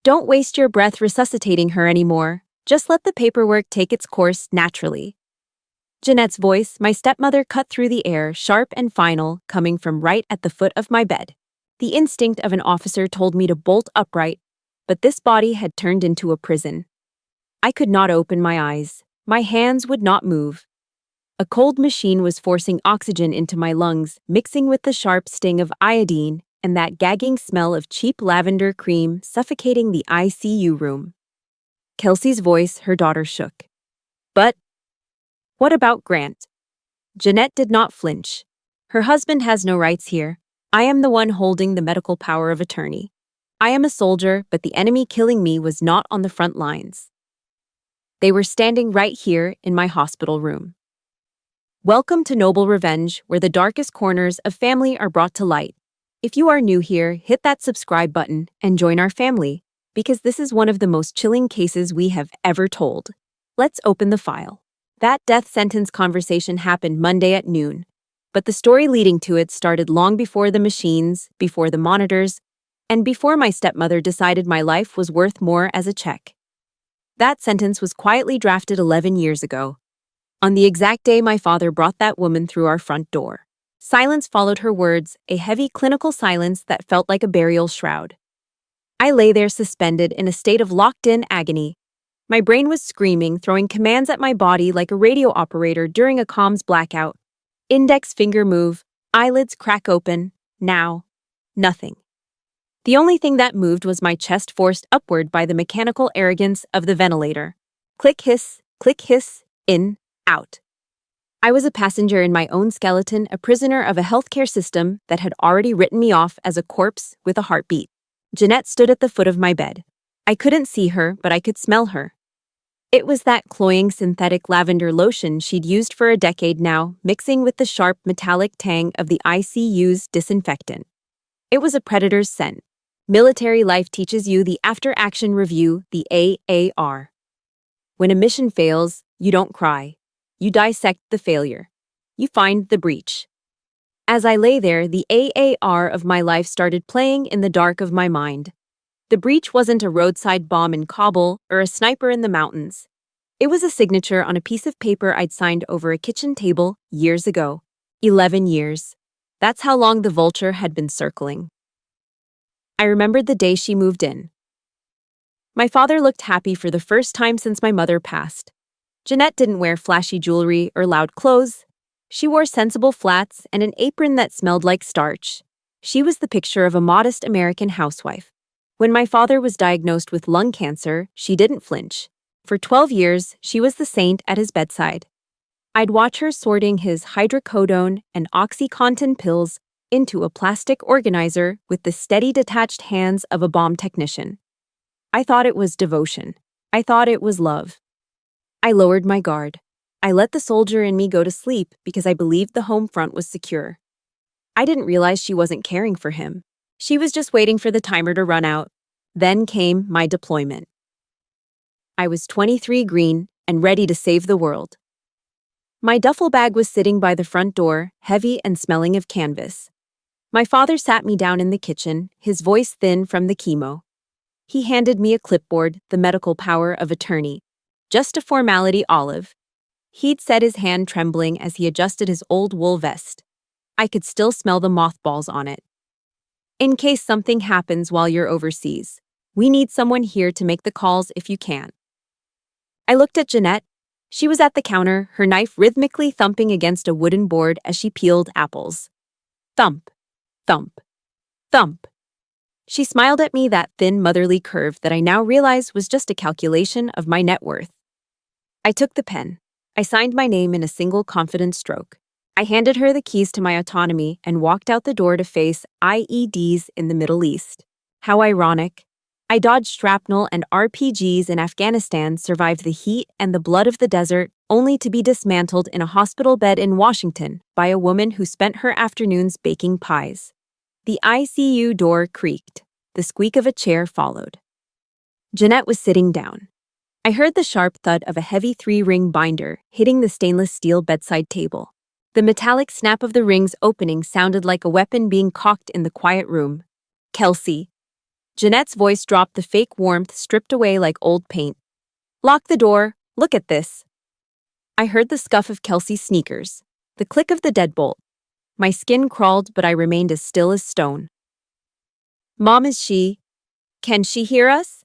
Don't waste your breath resuscitating her anymore. Just let the paperwork take its course naturally. Jeanette's voice, my stepmother, cut through the air, sharp and final, coming from right at the foot of my bed. The instinct of an officer told me to bolt upright, but this body had turned into a prison. I could not open my eyes. My hands would not move. A cold machine was forcing oxygen into my lungs, mixing with the sharp sting of iodine and that gagging smell of cheap lavender cream suffocating the ICU room. Kelsey's voice, her daughter, shook. But what about Grant? Jeanette did not flinch. Her husband has no rights here. I am the one holding the medical power of attorney. I am a soldier, but the enemy killing me was not on the front lines. They were standing right here in my hospital room. Welcome to Noble Revenge, where the darkest corners of family are brought to light. If you are new here, hit that subscribe button and join our family, because this is one of the most chilling cases we have ever told. Let's open the file. That death sentence conversation happened Monday at noon, but the story leading to it started long before the machines, before the monitors, and before my stepmother decided my life was worth more as a check. That sentence was quietly drafted 11 years ago, on the exact day my father brought that woman through our front door. Silence followed her words, a heavy clinical silence that felt like a burial shroud. I lay there suspended in a state of locked-in agony. My brain was screaming, throwing commands at my body like a radio operator during a comms blackout. Index finger move, eyelids crack open. Now, nothing. The only thing that moved was my chest forced upward by the mechanical arrogance of the ventilator. Click, hiss, in, out. I was a passenger in my own skeleton, a prisoner of a healthcare system that had already written me off as a corpse with a heartbeat. Jeanette stood at the foot of my bed. I couldn't see her, but I could smell her. It was that cloying synthetic lavender lotion she'd used for a decade now, mixing with the sharp metallic tang of the ICU's disinfectant. It was a predator's scent. Military life teaches you the after-action review, the AAR. When a mission fails, you don't cry. You dissect the failure. You find the breach. As I lay there, the AAR of my life started playing in the dark of my mind. The breach wasn't a roadside bomb in Kabul or a sniper in the mountains. It was a signature on a piece of paper I'd signed over a kitchen table years ago. 11 years. That's how long the vulture had been circling. I remembered the day she moved in. My father looked happy for the first time since my mother passed. Jeanette didn't wear flashy jewelry or loud clothes. She wore sensible flats and an apron that smelled like starch. She was the picture of a modest American housewife. When my father was diagnosed with lung cancer, she didn't flinch. For 12 years, she was the saint at his bedside. I'd watch her sorting his hydrocodone and OxyContin pills into a plastic organizer with the steady detached hands of a bomb technician. I thought it was devotion. I thought it was love. I lowered my guard. I let the soldier in me go to sleep because I believed the home front was secure. I didn't realize she wasn't caring for him. She was just waiting for the timer to run out. Then came my deployment. I was 23 green and ready to save the world. My duffel bag was sitting by the front door, heavy and smelling of canvas. My father sat me down in the kitchen, his voice thin from the chemo. He handed me a clipboard, the medical power of attorney. Just a formality, Olive. He'd said, his hand trembling as he adjusted his old wool vest. I could still smell the mothballs on it. In case something happens while you're overseas, we need someone here to make the calls if you can. I looked at Jeanette. She was at the counter, her knife rhythmically thumping against a wooden board as she peeled apples. Thump, thump, thump. She smiled at me, that thin motherly curve that I now realize was just a calculation of my net worth. I took the pen. I signed my name in a single confident stroke. I handed her the keys to my autonomy and walked out the door to face IEDs in the Middle East. How ironic. I dodged shrapnel and RPGs in Afghanistan, survived the heat and the blood of the desert, only to be dismantled in a hospital bed in Washington by a woman who spent her afternoons baking pies. The ICU door creaked. The squeak of a chair followed. Jeanette was sitting down. I heard the sharp thud of a heavy 3-ring binder hitting the stainless steel bedside table. The metallic snap of the ring's opening sounded like a weapon being cocked in the quiet room. Kelsey. Jeanette's voice dropped, the fake warmth stripped away like old paint. Lock the door, look at this. I heard the scuff of Kelsey's sneakers, the click of the deadbolt. My skin crawled, but I remained as still as stone. Mom, is she? Can she hear us?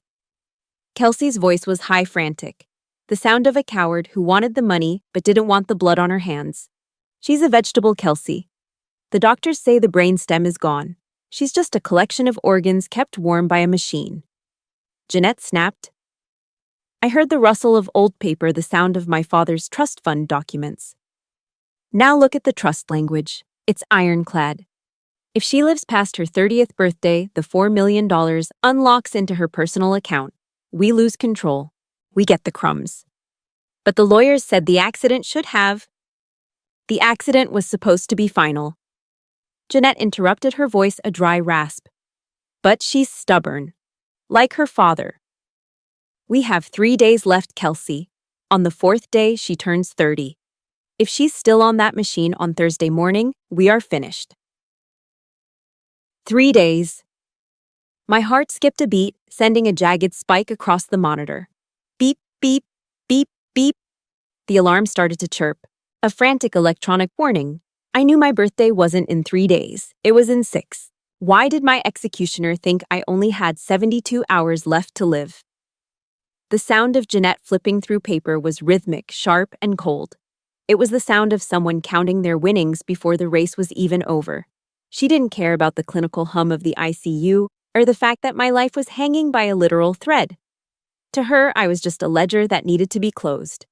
Kelsey's voice was high, frantic. The sound of a coward who wanted the money but didn't want the blood on her hands. She's a vegetable, Kelsey. The doctors say the brain stem is gone. She's just a collection of organs kept warm by a machine. Jeanette snapped. I heard the rustle of old paper, the sound of my father's trust fund documents. Now look at the trust language. It's ironclad. If she lives past her 30th birthday, the $4 million unlocks into her personal account. We lose control. We get the crumbs. But the lawyers said the accident should have. The accident was supposed to be final. Jeanette interrupted, her voice a dry rasp. But she's stubborn. Like her father. We have 3 days left, Kelsey. On the 4th day, she turns 30. If she's still on that machine on Thursday morning, we are finished. 3 days. My heart skipped a beat, sending a jagged spike across the monitor. Beep, beep, beep, beep. The alarm started to chirp. A frantic electronic warning. I knew my birthday wasn't in 3 days. It was in 6. Why did my executioner think I only had 72 hours left to live? The sound of Jeanette flipping through paper was rhythmic, sharp, and cold. It was the sound of someone counting their winnings before the race was even over. She didn't care about the clinical hum of the ICU or the fact that my life was hanging by a literal thread. To her, I was just a ledger that needed to be closed.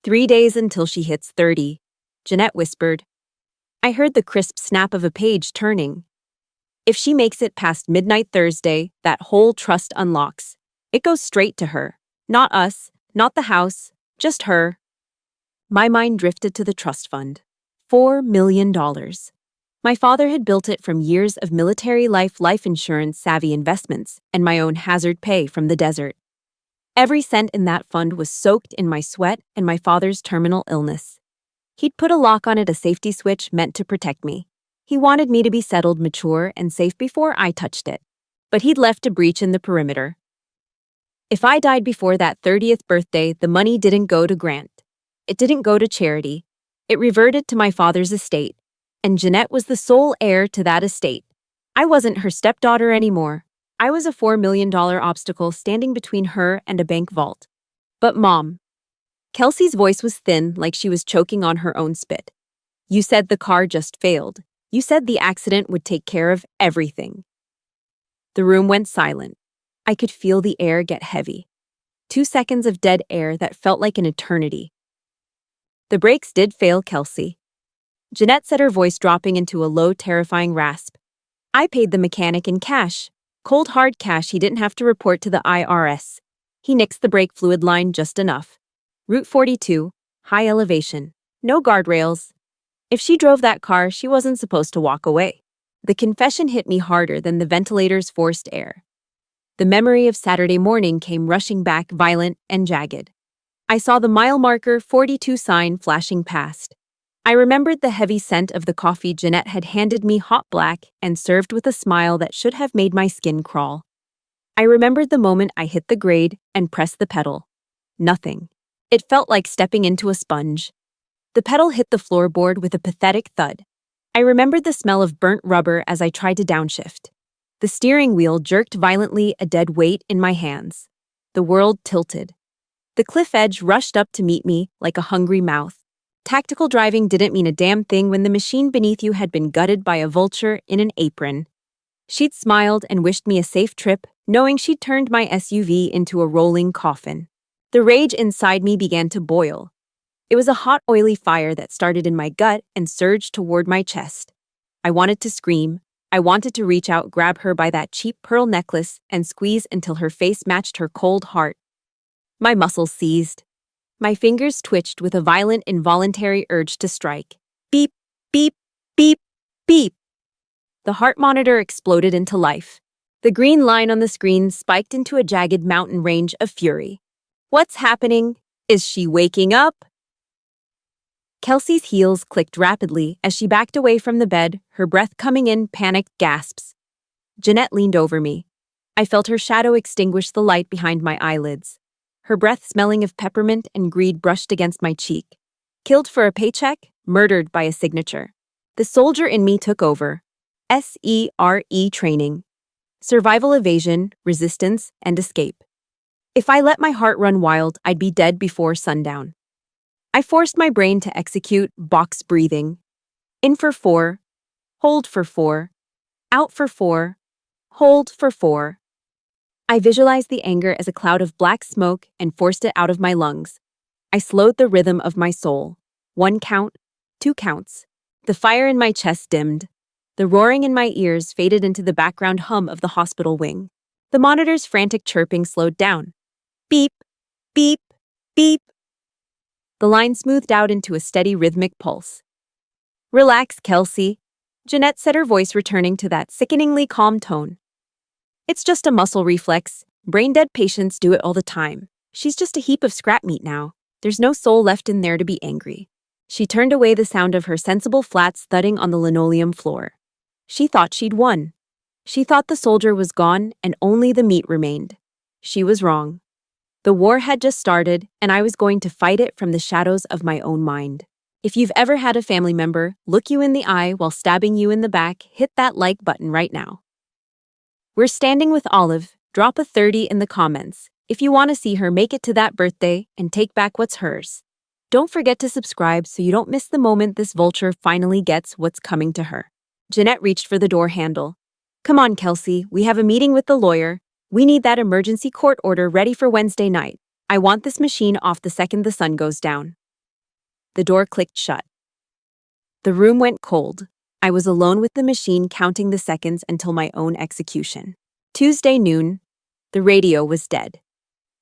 3 days until she hits 30, Jeanette whispered. I heard the crisp snap of a page turning. If she makes it past midnight Thursday, that whole trust unlocks. It goes straight to her. Not us, not the house, just her. My mind drifted to the trust fund. $4 million. My father had built it from years of military life insurance-savvy investments and my own hazard pay from the desert. Every cent in that fund was soaked in my sweat and my father's terminal illness. He'd put a lock on it, a safety switch meant to protect me. He wanted me to be settled, mature, and safe before I touched it. But he'd left a breach in the perimeter. If I died before that 30th birthday, the money didn't go to Grant. It didn't go to charity. It reverted to my father's estate. And Jeanette was the sole heir to that estate. I wasn't her stepdaughter anymore. I was a $4 million obstacle standing between her and a bank vault. But Mom. Kelsey's voice was thin, like she was choking on her own spit. You said the car just failed. You said the accident would take care of everything. The room went silent. I could feel the air get heavy. 2 seconds of dead air that felt like an eternity. The brakes did fail, Kelsey. Jeanette said, her voice dropping into a low, terrifying rasp. I paid the mechanic in cash. Cold, hard cash he didn't have to report to the IRS. He nixed the brake fluid line just enough. Route 42, high elevation. No guardrails. If she drove that car, she wasn't supposed to walk away. The confession hit me harder than the ventilator's forced air. The memory of Saturday morning came rushing back, violent and jagged. I saw the mile marker 42 sign flashing past. I remembered the heavy scent of the coffee Jeanette had handed me, hot black and served with a smile that should have made my skin crawl. I remembered the moment I hit the grade and pressed the pedal. Nothing. It felt like stepping into a sponge. The pedal hit the floorboard with a pathetic thud. I remembered the smell of burnt rubber as I tried to downshift. The steering wheel jerked violently, a dead weight in my hands. The world tilted. The cliff edge rushed up to meet me like a hungry mouth. Tactical driving didn't mean a damn thing when the machine beneath you had been gutted by a vulture in an apron. She'd smiled and wished me a safe trip, knowing she'd turned my SUV into a rolling coffin. The rage inside me began to boil. It was a hot, oily fire that started in my gut and surged toward my chest. I wanted to scream. I wanted to reach out, grab her by that cheap pearl necklace, and squeeze until her face matched her cold heart. My muscles seized. My fingers twitched with a violent, involuntary urge to strike. Beep, beep, beep, beep. The heart monitor exploded into life. The green line on the screen spiked into a jagged mountain range of fury. What's happening? Is she waking up? Kelsey's heels clicked rapidly as she backed away from the bed, her breath coming in panicked gasps. Jeanette leaned over me. I felt her shadow extinguish the light behind my eyelids. Her breath smelling of peppermint and greed brushed against my cheek. Killed for a paycheck, murdered by a signature. The soldier in me took over. SERE training. Survival, evasion, resistance, and escape. If I let my heart run wild, I'd be dead before sundown. I forced my brain to execute box breathing. In for 4, hold for 4, out for 4, hold for 4. I visualized the anger as a cloud of black smoke and forced it out of my lungs. I slowed the rhythm of my soul. 1 count, 2 counts. The fire in my chest dimmed. The roaring in my ears faded into the background hum of the hospital wing. The monitor's frantic chirping slowed down. Beep, beep, beep. The line smoothed out into a steady rhythmic pulse. Relax, Kelsey. Jeanette said, her voice returning to that sickeningly calm tone. It's just a muscle reflex. Brain-dead patients do it all the time. She's just a heap of scrap meat now. There's no soul left in there to be angry. She turned away, the sound of her sensible flats thudding on the linoleum floor. She thought she'd won. She thought the soldier was gone and only the meat remained. She was wrong. The war had just started, and I was going to fight it from the shadows of my own mind. If you've ever had a family member look you in the eye while stabbing you in the back, hit that like button right now. We're standing with Olive. Drop a 30 in the comments if you want to see her make it to that birthday and take back what's hers. Don't forget to subscribe so you don't miss the moment this vulture finally gets what's coming to her. Jeanette reached for the door handle. Come on, Kelsey, we have a meeting with the lawyer. We need that emergency court order ready for Wednesday night. I want this machine off the second the sun goes down. The door clicked shut. The room went cold. I was alone with the machine, counting the seconds until my own execution. Tuesday noon. The radio was dead.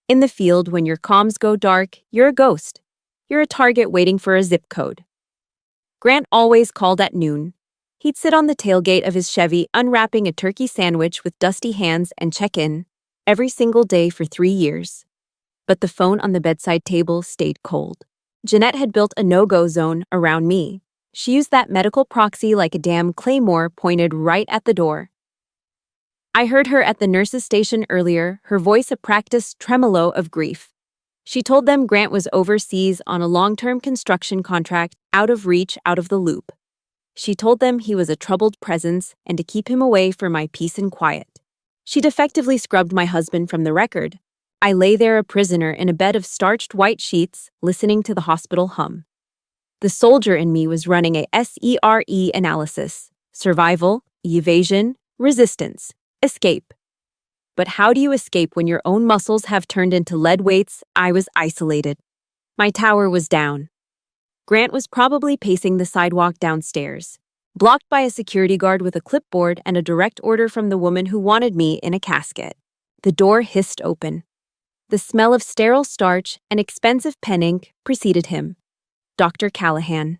In the field, when your comms go dark, you're a ghost. You're a target waiting for a zip code. Grant always called at noon. He'd sit on the tailgate of his Chevy, unwrapping a turkey sandwich with dusty hands, and check in every single day for 3 years. But the phone on the bedside table stayed cold. Jeanette had built a no-go zone around me. She used that medical proxy like a damn claymore pointed right at the door. I heard her at the nurse's station earlier, her voice a practiced tremolo of grief. She told them Grant was overseas on a long-term construction contract, out of reach, out of the loop. She told them he was a troubled presence and to keep him away for my peace and quiet. She'd effectively scrubbed my husband from the record. I lay there a prisoner in a bed of starched white sheets, listening to the hospital hum. The soldier in me was running a SERE analysis. Survival, evasion, resistance, escape. But how do you escape when your own muscles have turned into lead weights? I was isolated. My tower was down. Grant was probably pacing the sidewalk downstairs, blocked by a security guard with a clipboard and a direct order from the woman who wanted me in a casket. The door hissed open. The smell of sterile starch and expensive pen ink preceded him. Dr. Callahan.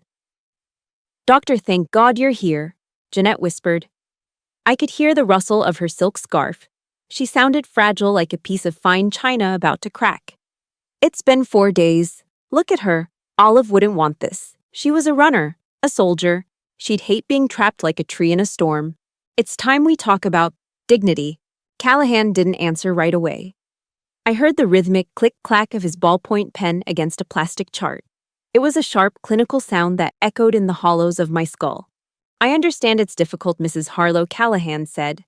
Doctor, thank God you're here, Jeanette whispered. I could hear the rustle of her silk scarf. She sounded fragile, like a piece of fine china about to crack. It's been 4 days. Look at her. Olive wouldn't want this. She was a runner, a soldier. She'd hate being trapped like a tree in a storm. It's time we talk about dignity. Callahan didn't answer right away. I heard the rhythmic click-clack of his ballpoint pen against a plastic chart. It was a sharp, clinical sound that echoed in the hollows of my skull. I understand it's difficult, Mrs. Harlow, Callahan said.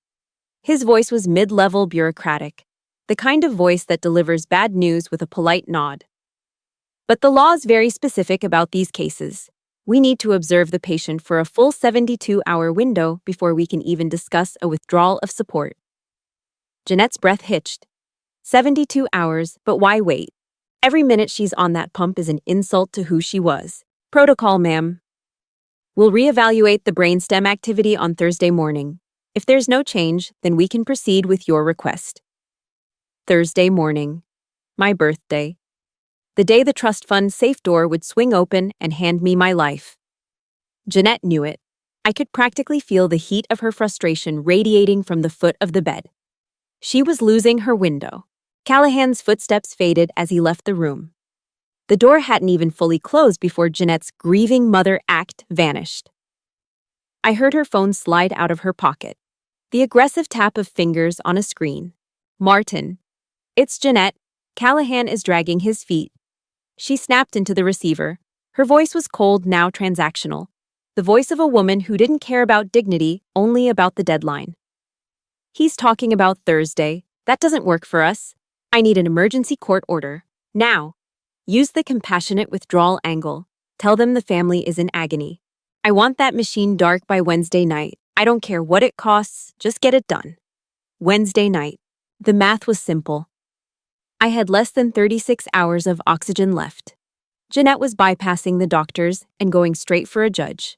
His voice was mid-level bureaucratic, the kind of voice that delivers bad news with a polite nod. But the law is very specific about these cases. We need to observe the patient for a full 72-hour window before we can even discuss a withdrawal of support. Jeanette's breath hitched. 72 hours, but why wait? Every minute she's on that pump is an insult to who she was. Protocol, ma'am. We'll reevaluate the brainstem activity on Thursday morning. If there's no change, then we can proceed with your request. Thursday morning. My birthday. The day the trust fund safe door would swing open and hand me my life. Jeanette knew it. I could practically feel the heat of her frustration radiating from the foot of the bed. She was losing her window. Callahan's footsteps faded as he left the room. The door hadn't even fully closed before Jeanette's grieving mother act vanished. I heard her phone slide out of her pocket. The aggressive tap of fingers on a screen. Martin. It's Jeanette. Callahan is dragging his feet. She snapped into the receiver. Her voice was cold, now transactional. The voice of a woman who didn't care about dignity, only about the deadline. He's talking about Thursday. That doesn't work for us. I need an emergency court order. Now. Use the compassionate withdrawal angle. Tell them the family is in agony. I want that machine dark by Wednesday night. I don't care what it costs, just get it done. Wednesday night. The math was simple. I had less than 36 hours of oxygen left. Jeanette was bypassing the doctors and going straight for a judge.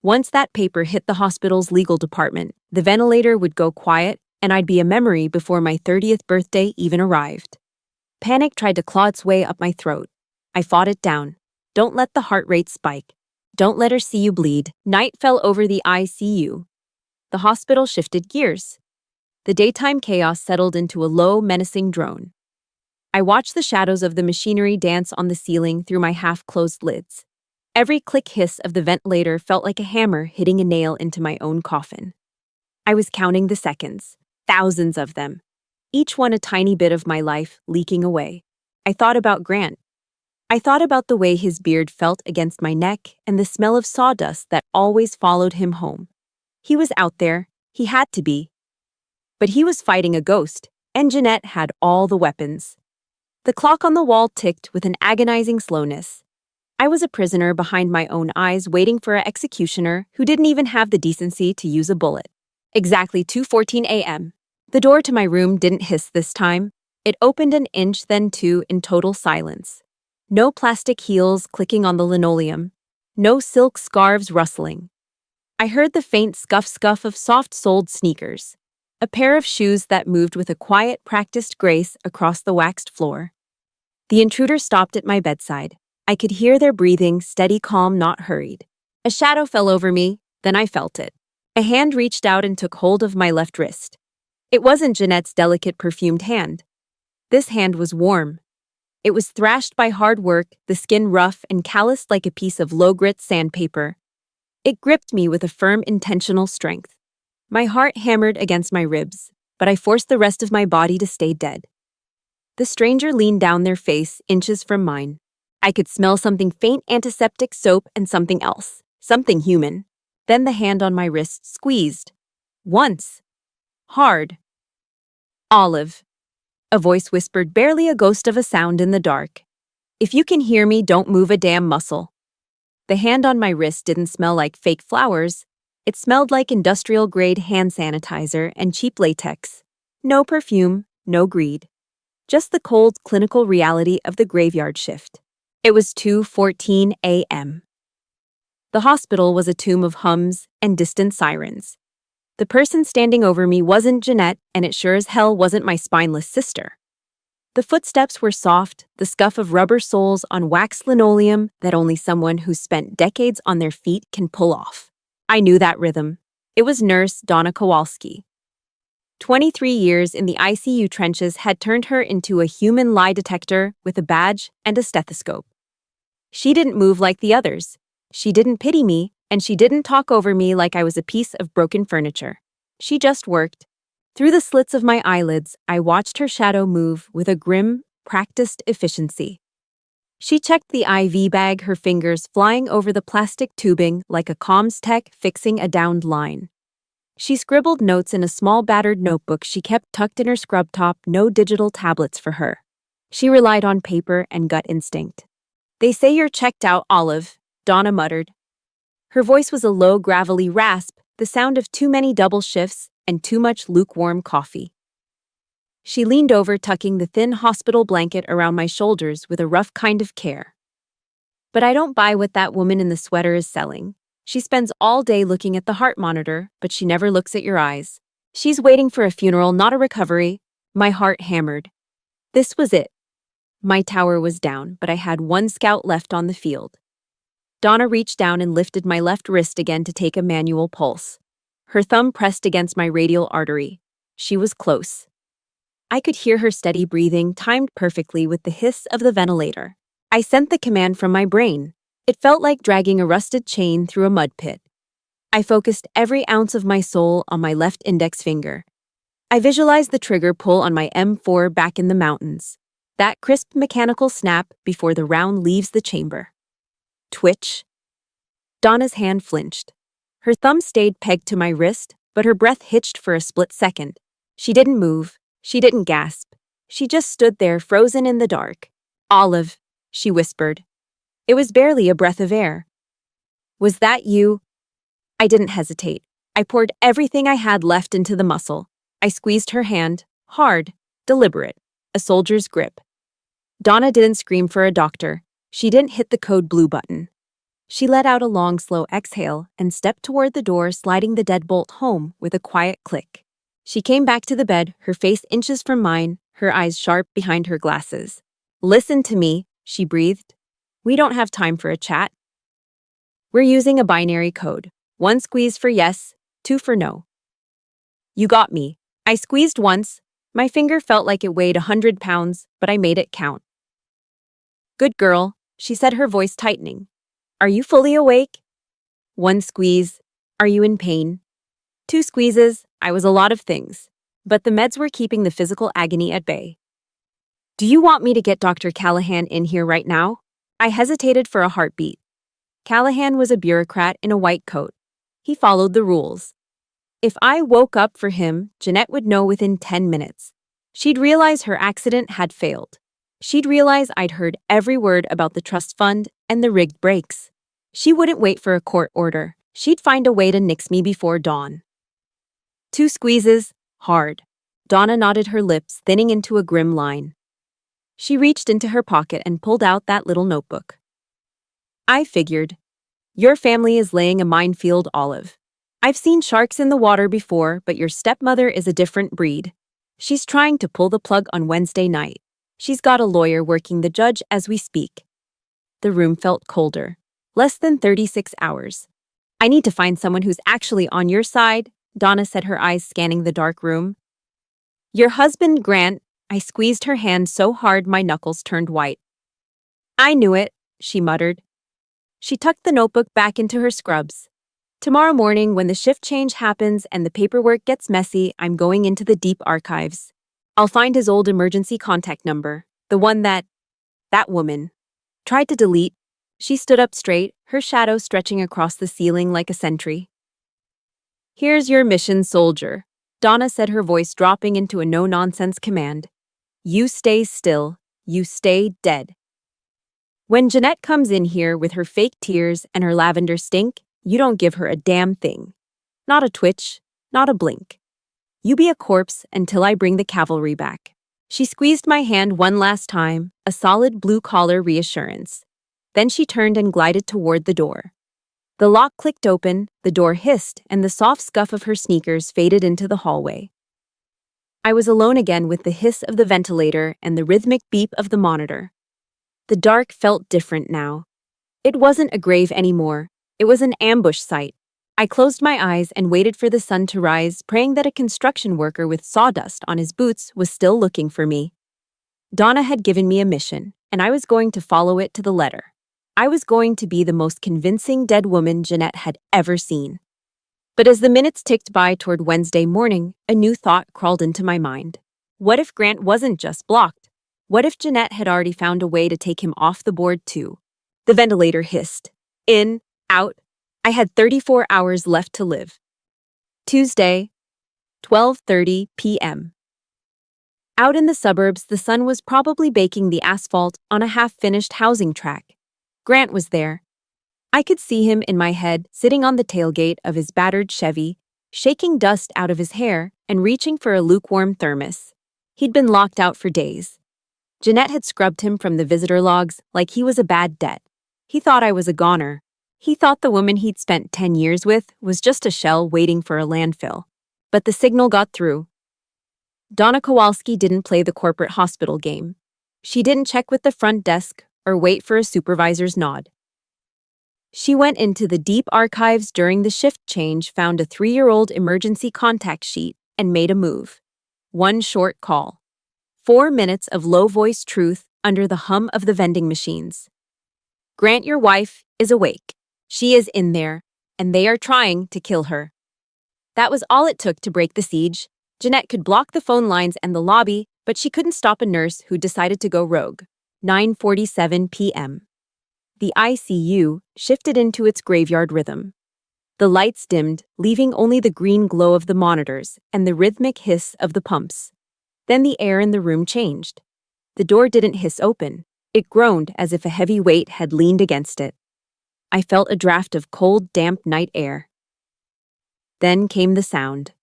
Once that paper hit the hospital's legal department, the ventilator would go quiet and I'd be a memory before my 30th birthday even arrived. Panic tried to claw its way up my throat. I fought it down. Don't let the heart rate spike. Don't let her see you bleed. Night fell over the ICU. The hospital shifted gears. The daytime chaos settled into a low, menacing drone. I watched the shadows of the machinery dance on the ceiling through my half-closed lids. Every click hiss of the ventilator felt like a hammer hitting a nail into my own coffin. I was counting the seconds, thousands of them, each one a tiny bit of my life leaking away. I thought about Grant. I thought about the way his beard felt against my neck and the smell of sawdust that always followed him home. He was out there, he had to be. But he was fighting a ghost, and Jeanette had all the weapons. The clock on the wall ticked with an agonizing slowness. I was a prisoner behind my own eyes waiting for an executioner who didn't even have the decency to use a bullet. Exactly 2:14 a.m. The door to my room didn't hiss this time. It opened an inch, then two, in total silence. No plastic heels clicking on the linoleum. No silk scarves rustling. I heard the faint scuff of soft-soled sneakers. A pair of shoes that moved with a quiet, practiced grace across the waxed floor. The intruder stopped at my bedside. I could hear their breathing, steady, calm, not hurried. A shadow fell over me, then I felt it. A hand reached out and took hold of my left wrist. It wasn't Jeanette's delicate, perfumed hand. This hand was warm. It was thrashed by hard work, the skin rough and calloused like a piece of low-grit sandpaper. It gripped me with a firm, intentional strength. My heart hammered against my ribs, but I forced the rest of my body to stay dead. The stranger leaned down, their face inches from mine. I could smell something faint, antiseptic soap, and something else. Something human. Then the hand on my wrist squeezed. Once. Hard. Olive. A voice whispered, barely a ghost of a sound in the dark. If you can hear me, don't move a damn muscle. The hand on my wrist didn't smell like fake flowers. It smelled like industrial-grade hand sanitizer and cheap latex. No perfume, no greed. Just the cold, clinical reality of the graveyard shift. It was 2:14 a.m. The hospital was a tomb of hums and distant sirens. The person standing over me wasn't Jeanette, and it sure as hell wasn't my spineless sister. The footsteps were soft, the scuff of rubber soles on waxed linoleum that only someone who's spent decades on their feet can pull off. I knew that rhythm. It was Nurse Donna Kowalski. 23 years in the ICU trenches had turned her into a human lie detector with a badge and a stethoscope. She didn't move like the others. She didn't pity me, and she didn't talk over me like I was a piece of broken furniture. She just worked. Through the slits of my eyelids, I watched her shadow move with a grim, practiced efficiency. She checked the IV bag, her fingers flying over the plastic tubing like a comms tech fixing a downed line. She scribbled notes in a small battered notebook she kept tucked in her scrub top, no digital tablets for her. She relied on paper and gut instinct. They say you're checked out, Olive, Donna muttered. Her voice was a low, gravelly rasp, the sound of too many double shifts and too much lukewarm coffee. She leaned over, tucking the thin hospital blanket around my shoulders with a rough kind of care. But I don't buy what that woman in the sweater is selling. She spends all day looking at the heart monitor, but she never looks at your eyes. She's waiting for a funeral, not a recovery. My heart hammered. This was it. My tower was down, but I had one scout left on the field. Donna reached down and lifted my left wrist again to take a manual pulse. Her thumb pressed against my radial artery. She was close. I could hear her steady breathing, timed perfectly with the hiss of the ventilator. I sent the command from my brain. It felt like dragging a rusted chain through a mud pit. I focused every ounce of my soul on my left index finger. I visualized the trigger pull on my M4 back in the mountains. That crisp mechanical snap before the round leaves the chamber. Twitch. Donna's hand flinched. Her thumb stayed pegged to my wrist, but her breath hitched for a split second. She didn't move. She didn't gasp. She just stood there frozen in the dark. Olive, she whispered. It was barely a breath of air. Was that you? I didn't hesitate. I poured everything I had left into the muscle. I squeezed her hand, hard, deliberate, a soldier's grip. Donna didn't scream for a doctor. She didn't hit the code blue button. She let out a long, slow exhale and stepped toward the door, sliding the deadbolt home with a quiet click. She came back to the bed, her face inches from mine, her eyes sharp behind her glasses. Listen to me, she breathed. We don't have time for a chat. We're using a binary code. 1 squeeze for yes, 2 for no. You got me. I squeezed once. My finger felt like it weighed 100 pounds, but I made it count. Good girl, she said, her voice tightening. Are you fully awake? 1 squeeze. Are you in pain? 2 squeezes. I was a lot of things, but the meds were keeping the physical agony at bay. Do you want me to get Dr. Callahan in here right now? I hesitated for a heartbeat. Callahan was a bureaucrat in a white coat. He followed the rules. If I woke up for him, Jeanette would know within 10 minutes. She'd realize her accident had failed. She'd realize I'd heard every word about the trust fund and the rigged brakes. She wouldn't wait for a court order. She'd find a way to nix me before dawn. 2 squeezes, hard. Donna nodded, her lips thinning into a grim line. She reached into her pocket and pulled out that little notebook. I figured. Your family is laying a minefield, Olive. I've seen sharks in the water before, but your stepmother is a different breed. She's trying to pull the plug on Wednesday night. She's got a lawyer working the judge as we speak. The room felt colder. Less than 36 hours. I need to find someone who's actually on your side, Donna said, her eyes scanning the dark room. Your husband, Grant. I squeezed her hand so hard my knuckles turned white. I knew it, she muttered. She tucked the notebook back into her scrubs. Tomorrow morning, when the shift change happens and the paperwork gets messy, I'm going into the deep archives. I'll find his old emergency contact number, the one that woman tried to delete. She stood up straight, her shadow stretching across the ceiling like a sentry. Here's your mission, soldier, Donna said, her voice dropping into a no-nonsense command. You stay still. You stay dead. When Jeanette comes in here with her fake tears and her lavender stink, you don't give her a damn thing. Not a twitch, not a blink. You be a corpse until I bring the cavalry back. She squeezed my hand one last time, a solid blue-collar reassurance. Then she turned and glided toward the door. The lock clicked open, the door hissed, and the soft scuff of her sneakers faded into the hallway. I was alone again with the hiss of the ventilator and the rhythmic beep of the monitor. The dark felt different now. It wasn't a grave anymore. It was an ambush site. I closed my eyes and waited for the sun to rise, praying that a construction worker with sawdust on his boots was still looking for me. Donna had given me a mission, and I was going to follow it to the letter. I was going to be the most convincing dead woman Jeanette had ever seen. But as the minutes ticked by toward Wednesday morning, a new thought crawled into my mind. What if Grant wasn't just blocked? What if Jeanette had already found a way to take him off the board too? The ventilator hissed. In, out. I had 34 hours left to live. Tuesday, 12:30 p.m. Out in the suburbs, the sun was probably baking the asphalt on a half-finished housing track. Grant was there. I could see him in my head, sitting on the tailgate of his battered Chevy, shaking dust out of his hair and reaching for a lukewarm thermos. He'd been locked out for days. Jeanette had scrubbed him from the visitor logs like he was a bad debt. He thought I was a goner. He thought the woman he'd spent 10 years with was just a shell waiting for a landfill. But the signal got through. Donna Kowalski didn't play the corporate hospital game. She didn't check with the front desk or wait for a supervisor's nod. She went into the deep archives during the shift change, found a 3-year-old emergency contact sheet, and made a move. One short call. 4 minutes of low-voiced truth under the hum of the vending machines. Grant, your wife, is awake. She is in there, and they are trying to kill her. That was all it took to break the siege. Jeanette could block the phone lines and the lobby, but she couldn't stop a nurse who decided to go rogue. 9:47 p.m. The ICU shifted into its graveyard rhythm. The lights dimmed, leaving only the green glow of the monitors and the rhythmic hiss of the pumps. Then the air in the room changed. The door didn't hiss open. It groaned as if a heavy weight had leaned against it. I felt a draft of cold, damp night air. Then came the sound.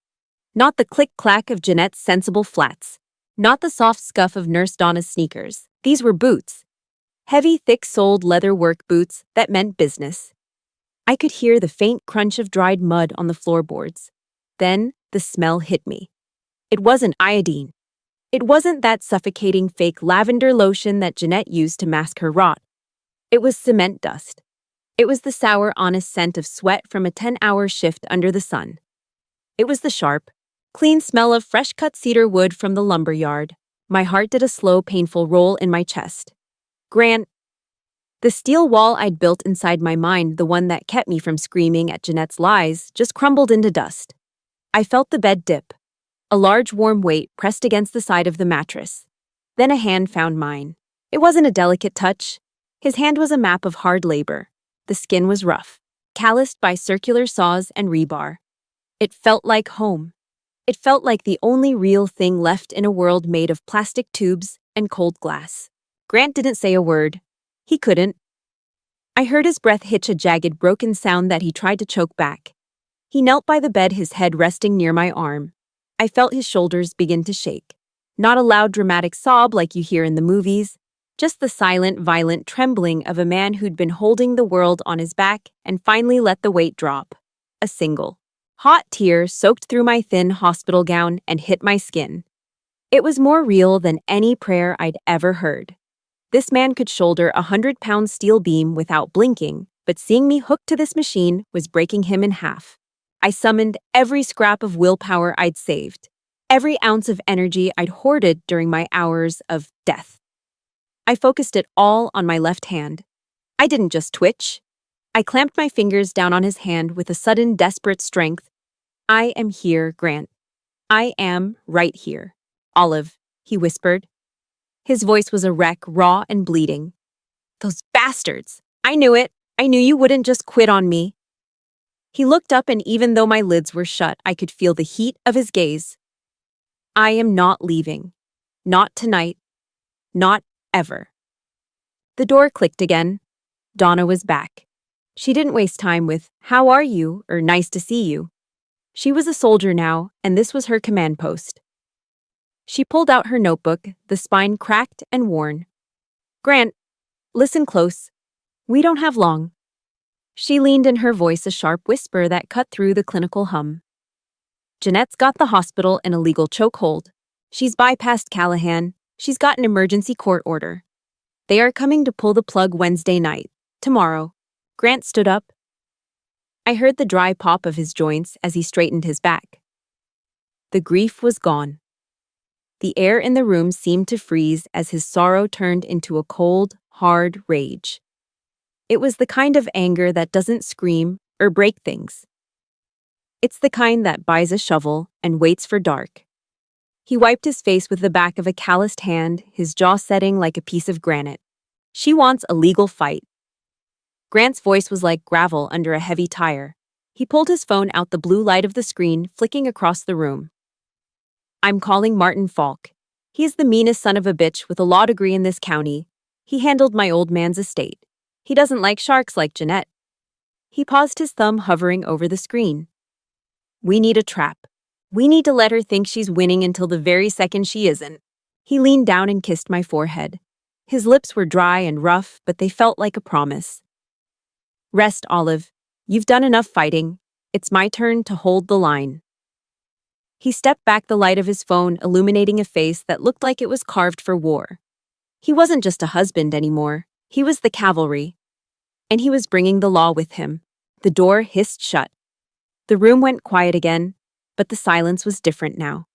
Not the click-clack of Jeanette's sensible flats. Not the soft scuff of Nurse Donna's sneakers. These were boots. Heavy, thick-soled leather work boots that meant business. I could hear the faint crunch of dried mud on the floorboards. Then the smell hit me. It wasn't iodine. It wasn't that suffocating fake lavender lotion that Jeanette used to mask her rot. It was cement dust. It was the sour, honest scent of sweat from a 10-hour shift under the sun. It was the sharp, clean smell of fresh-cut cedar wood from the lumber yard. My heart did a slow, painful roll in my chest. Grant. The steel wall I'd built inside my mind, the one that kept me from screaming at Jeanette's lies, just crumbled into dust. I felt the bed dip. A large warm weight pressed against the side of the mattress. Then a hand found mine. It wasn't a delicate touch. His hand was a map of hard labor. The skin was rough, calloused by circular saws and rebar. It felt like home. It felt like the only real thing left in a world made of plastic tubes and cold glass. Grant didn't say a word. He couldn't. I heard his breath hitch, a jagged, broken sound that he tried to choke back. He knelt by the bed, his head resting near my arm. I felt his shoulders begin to shake. Not a loud, dramatic sob like you hear in the movies, just the silent, violent trembling of a man who'd been holding the world on his back and finally let the weight drop. A single, hot tear soaked through my thin hospital gown and hit my skin. It was more real than any prayer I'd ever heard. This man could shoulder a 100-pound steel beam without blinking, but seeing me hooked to this machine was breaking him in half. I summoned every scrap of willpower I'd saved, every ounce of energy I'd hoarded during my hours of death. I focused it all on my left hand. I didn't just twitch. I clamped my fingers down on his hand with a sudden, desperate strength. I am here, Grant. I am right here. Olive, he whispered. His voice was a wreck, raw and bleeding. Those bastards! I knew it. I knew you wouldn't just quit on me. He looked up, and even though my lids were shut, I could feel the heat of his gaze. I am not leaving. Not tonight. Not ever. The door clicked again. Donna was back. She didn't waste time with, "How are you?" or "Nice to see you." She was a soldier now, and this was her command post. She pulled out her notebook, the spine cracked and worn. "Grant, listen close. We don't have long." She leaned in, her voice a sharp whisper that cut through the clinical hum. "Jeanette's got the hospital in a legal chokehold. She's bypassed Callahan. She's got an emergency court order. They are coming to pull the plug Wednesday night, tomorrow." Grant stood up. I heard the dry pop of his joints as he straightened his back. The grief was gone. The air in the room seemed to freeze as his sorrow turned into a cold, hard rage. It was the kind of anger that doesn't scream or break things. It's the kind that buys a shovel and waits for dark. He wiped his face with the back of a calloused hand, his jaw setting like a piece of granite. "She wants a legal fight." Grant's voice was like gravel under a heavy tire. He pulled his phone out, the blue light of the screen flicking across the room. "I'm calling Martin Falk. He's the meanest son of a bitch with a law degree in this county. He handled my old man's estate. He doesn't like sharks like Jeanette." He paused, his thumb hovering over the screen. "We need a trap. We need to let her think she's winning until the very second she isn't." He leaned down and kissed my forehead. His lips were dry and rough, but they felt like a promise. "Rest, Olive. You've done enough fighting. It's my turn to hold the line." He stepped back, the light of his phone illuminating a face that looked like it was carved for war. He wasn't just a husband anymore. He was the cavalry. And he was bringing the law with him. The door hissed shut. The room went quiet again, but the silence was different now.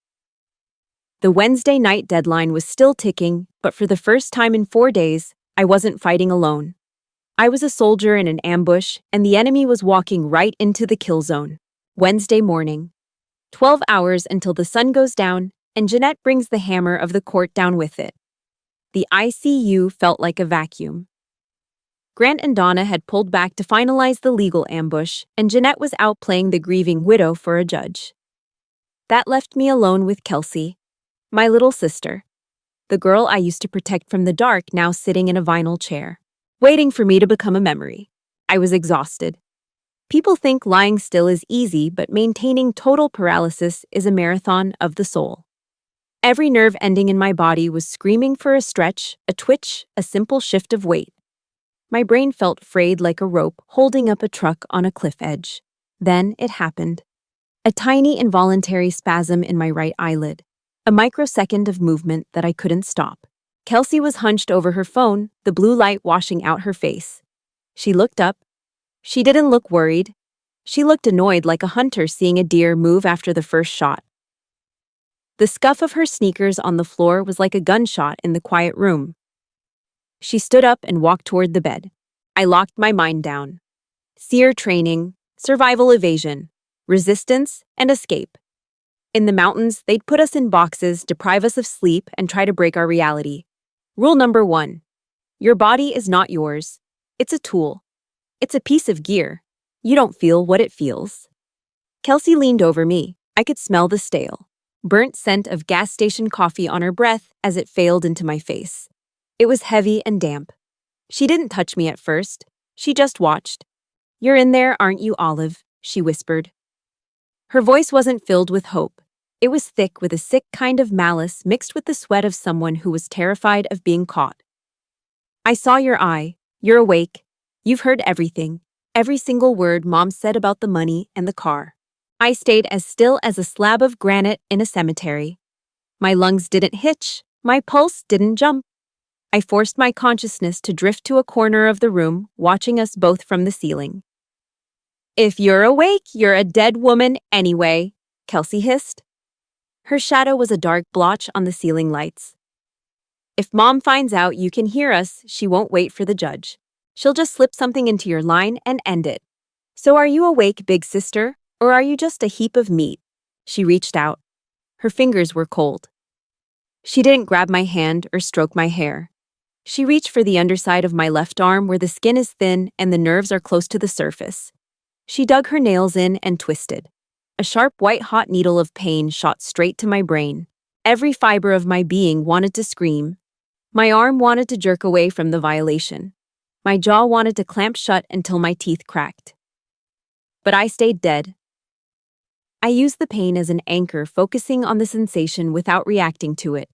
The Wednesday night deadline was still ticking, but for the first time in 4 days, I wasn't fighting alone. I was a soldier in an ambush, and the enemy was walking right into the kill zone. Wednesday morning. 12 hours until the sun goes down, and Jeanette brings the hammer of the court down with it. The ICU felt like a vacuum. Grant and Donna had pulled back to finalize the legal ambush, and Jeanette was out playing the grieving widow for a judge. That left me alone with Kelsey, my little sister, the girl I used to protect from the dark, now sitting in a vinyl chair, waiting for me to become a memory. I was exhausted. People think lying still is easy, but maintaining total paralysis is a marathon of the soul. Every nerve ending in my body was screaming for a stretch, a twitch, a simple shift of weight. My brain felt frayed like a rope holding up a truck on a cliff edge. Then it happened. A tiny involuntary spasm in my right eyelid. A microsecond of movement that I couldn't stop. Kelsey was hunched over her phone, the blue light washing out her face. She looked up. She didn't look worried. She looked annoyed, like a hunter seeing a deer move after the first shot. The scuff of her sneakers on the floor was like a gunshot in the quiet room. She stood up and walked toward the bed. I locked my mind down. SEER training, survival evasion, resistance, and escape. In the mountains, they'd put us in boxes, deprive us of sleep, and try to break our reality. Rule number 1. Your body is not yours. It's a tool. It's a piece of gear. You don't feel what it feels. Kelsey leaned over me. I could smell the stale, burnt scent of gas station coffee on her breath as it failed into my face. It was heavy and damp. She didn't touch me at first. She just watched. "You're in there, aren't you, Olive?" she whispered. Her voice wasn't filled with hope. It was thick with a sick kind of malice mixed with the sweat of someone who was terrified of being caught. "I saw your eye. You're awake. You've heard everything. Every single word Mom said about the money and the car." I stayed as still as a slab of granite in a cemetery. My lungs didn't hitch. My pulse didn't jump. I forced my consciousness to drift to a corner of the room, watching us both from the ceiling. "If you're awake, you're a dead woman anyway," Kelsey hissed. Her shadow was a dark blotch on the ceiling lights. "If Mom finds out you can hear us, she won't wait for the judge. She'll just slip something into your line and end it. So are you awake, big sister, or are you just a heap of meat?" She reached out. Her fingers were cold. She didn't grab my hand or stroke my hair. She reached for the underside of my left arm where the skin is thin and the nerves are close to the surface. She dug her nails in and twisted. A sharp white-hot needle of pain shot straight to my brain. Every fiber of my being wanted to scream. My arm wanted to jerk away from the violation. My jaw wanted to clamp shut until my teeth cracked. But I stayed dead. I used the pain as an anchor, focusing on the sensation without reacting to it.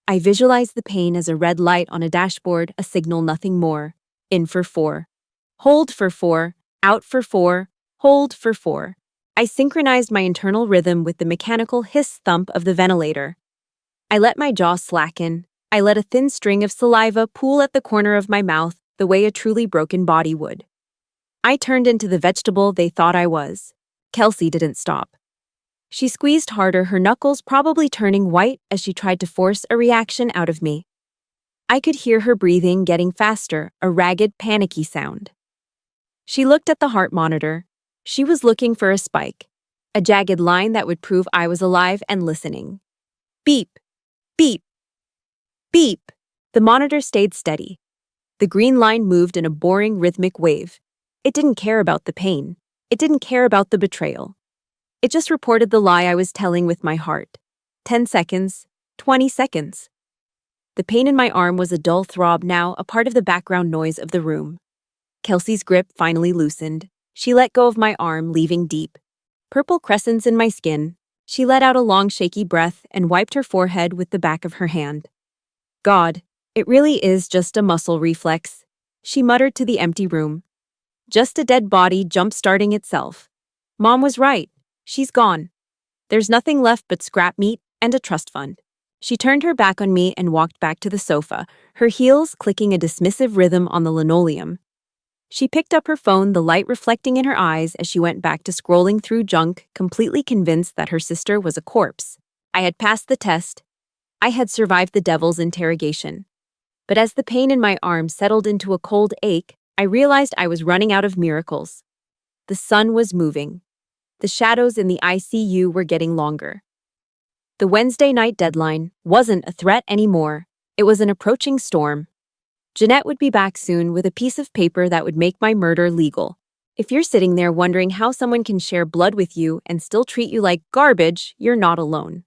I visualized the pain as a red light on a dashboard, a signal, nothing more. In for 4. Hold for 4. Out for 4. Hold for 4. I synchronized my internal rhythm with the mechanical hiss thump of the ventilator. I let my jaw slacken. I let a thin string of saliva pool at the corner of my mouth the way a truly broken body would. I turned into the vegetable they thought I was. Kelsey didn't stop. She squeezed harder, her knuckles probably turning white as she tried to force a reaction out of me. I could hear her breathing getting faster, a ragged, panicky sound. She looked at the heart monitor. She was looking for a spike, a jagged line that would prove I was alive and listening. Beep, beep, beep. The monitor stayed steady. The green line moved in a boring, rhythmic wave. It didn't care about the pain. It didn't care about the betrayal. It just reported the lie I was telling with my heart. 10 seconds, 20 seconds. The pain in my arm was a dull throb now, a part of the background noise of the room. Kelsey's grip finally loosened. She let go of my arm, leaving deep purple crescents in my skin. She let out a long, shaky breath and wiped her forehead with the back of her hand. "God, it really is just a muscle reflex," she muttered to the empty room. "Just a dead body jump-starting itself. Mom was right. She's gone. There's nothing left but scrap meat and a trust fund." She turned her back on me and walked back to the sofa, her heels clicking a dismissive rhythm on the linoleum. She picked up her phone, the light reflecting in her eyes as she went back to scrolling through junk, completely convinced that her sister was a corpse. I had passed the test. I had survived the devil's interrogation. But as the pain in my arm settled into a cold ache, I realized I was running out of miracles. The sun was moving. The shadows in the ICU were getting longer. The Wednesday night deadline wasn't a threat anymore. It was an approaching storm. Jeanette would be back soon with a piece of paper that would make my murder legal. If you're sitting there wondering how someone can share blood with you and still treat you like garbage, you're not alone.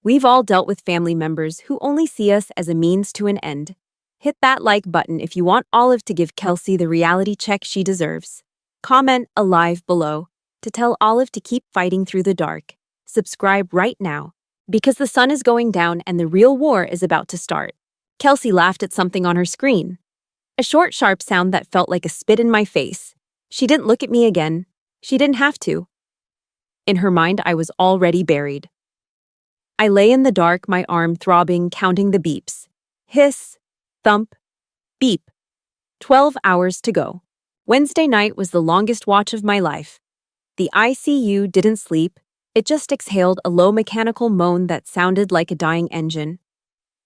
We've all dealt with family members who only see us as a means to an end. Hit that like button if you want Olive to give Kelsey the reality check she deserves. Comment alive below to tell Olive to keep fighting through the dark. Subscribe right now, because the sun is going down and the real war is about to start. Kelsey laughed at something on her screen. A short, sharp sound that felt like a spit in my face. She didn't look at me again. She didn't have to. In her mind, I was already buried. I lay in the dark, my arm throbbing, counting the beeps. Hiss, thump, beep. 12 hours to go. Wednesday night was the longest watch of my life. The ICU didn't sleep. It just exhaled a low mechanical moan that sounded like a dying engine.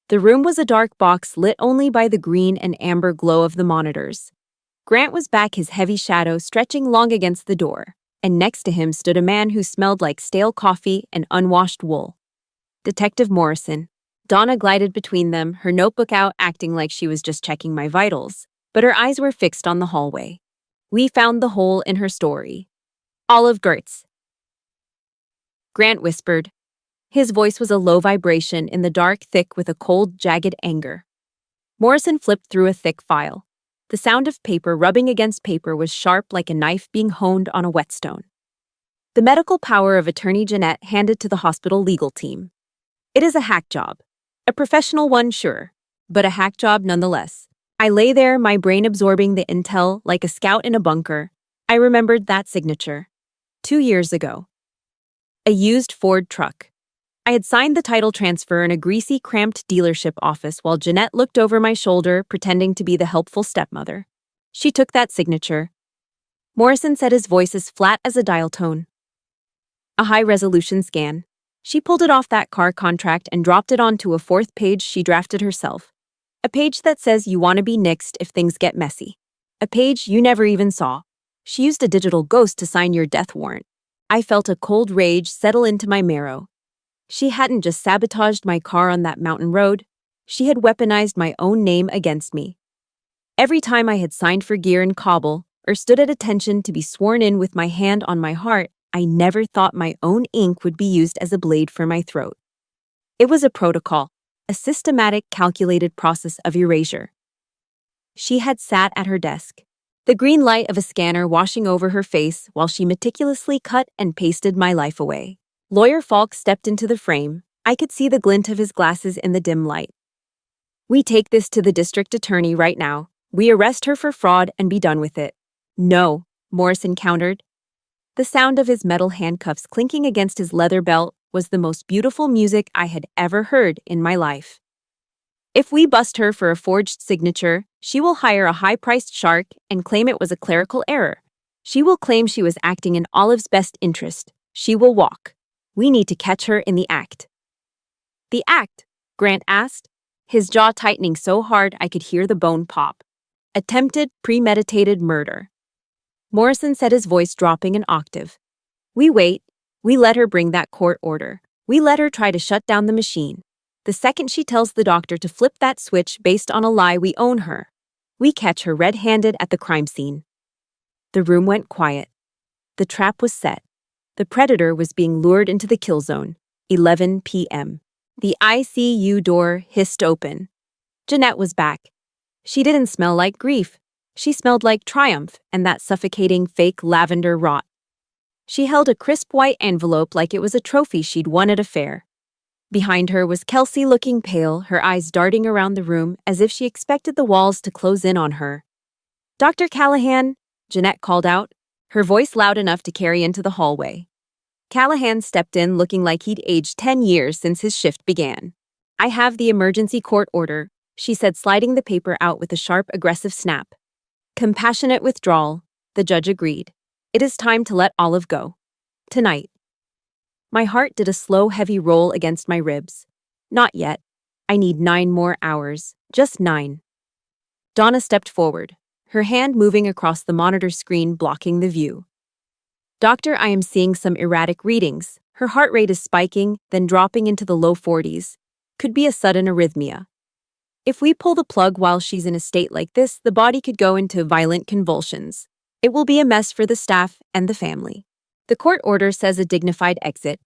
The room was a dark box lit only by the green and amber glow of the monitors. Grant was back, his heavy shadow stretching long against the door, and next to him stood a man who smelled like stale coffee and unwashed wool. Detective Morrison. Donna glided between them, her notebook out, acting like she was just checking my vitals, but her eyes were fixed on the hallway. We found the hole in her story. Olive Gertz. Grant whispered. His voice was a low vibration in the dark, thick with a cold, jagged anger. Morrison flipped through a thick file. The sound of paper rubbing against paper was sharp like a knife being honed on a whetstone. The medical power of attorney Jeanette handed to the hospital legal team. It is a hack job. A professional one, sure, but a hack job nonetheless. I lay there, my brain absorbing the intel like a scout in a bunker. I remembered that signature. 2 years ago. A used Ford truck. I had signed the title transfer in a greasy, cramped dealership office while Jeanette looked over my shoulder, pretending to be the helpful stepmother. She took that signature. Morrison said, his voice as flat as a dial tone. A high-resolution scan. She pulled it off that car contract and dropped it onto a 4th page she drafted herself. A page that says you want to be nixed if things get messy. A page you never even saw. She used a digital ghost to sign your death warrant. I felt a cold rage settle into my marrow. She hadn't just sabotaged my car on that mountain road. She had weaponized my own name against me. Every time I had signed for gear in Kabul or stood at attention to be sworn in with my hand on my heart, I never thought my own ink would be used as a blade for my throat. It was a protocol, a systematic, calculated process of erasure. She had sat at her desk, the green light of a scanner washing over her face while she meticulously cut and pasted my life away. Lawyer Falk stepped into the frame. I could see the glint of his glasses in the dim light. We take this to the district attorney right now. We arrest her for fraud and be done with it. No, Morrison countered. The sound of his metal handcuffs clinking against his leather belt was the most beautiful music I had ever heard in my life. If we bust her for a forged signature, she will hire a high-priced shark and claim it was a clerical error. She will claim she was acting in Olive's best interest. She will walk. We need to catch her in the act. The act? Grant asked, his jaw tightening so hard I could hear the bone pop. Attempted, premeditated murder. Morrison said, his voice dropping an octave. We wait. We let her bring that court order. We let her try to shut down the machine. The second she tells the doctor to flip that switch based on a lie, we own her. We catch her red-handed at the crime scene. The room went quiet. The trap was set. The predator was being lured into the kill zone. 11 p.m. The ICU door hissed open. Jeanette was back. She didn't smell like grief. She smelled like triumph and that suffocating fake lavender rot. She held a crisp white envelope like it was a trophy she'd won at a fair. Behind her was Kelsey, looking pale, her eyes darting around the room as if she expected the walls to close in on her. Dr. Callahan, Jeanette called out, her voice loud enough to carry into the hallway. Callahan stepped in looking like he'd aged 10 years since his shift began. I have the emergency court order, she said, sliding the paper out with a sharp, aggressive snap. Compassionate withdrawal, the judge agreed. It is time to let Olive go. Tonight. My heart did a slow, heavy roll against my ribs. Not yet. I need 9 more hours. Just 9. Donna stepped forward. her hand moving across the monitor screen, blocking the view. "Doctor, I am seeing some erratic readings. Her heart rate is spiking, then dropping into the low 40s. Could be a sudden arrhythmia. If we pull the plug while she's in a state like this, the body could go into violent convulsions. It will be a mess for the staff and the family. The court order says a dignified exit.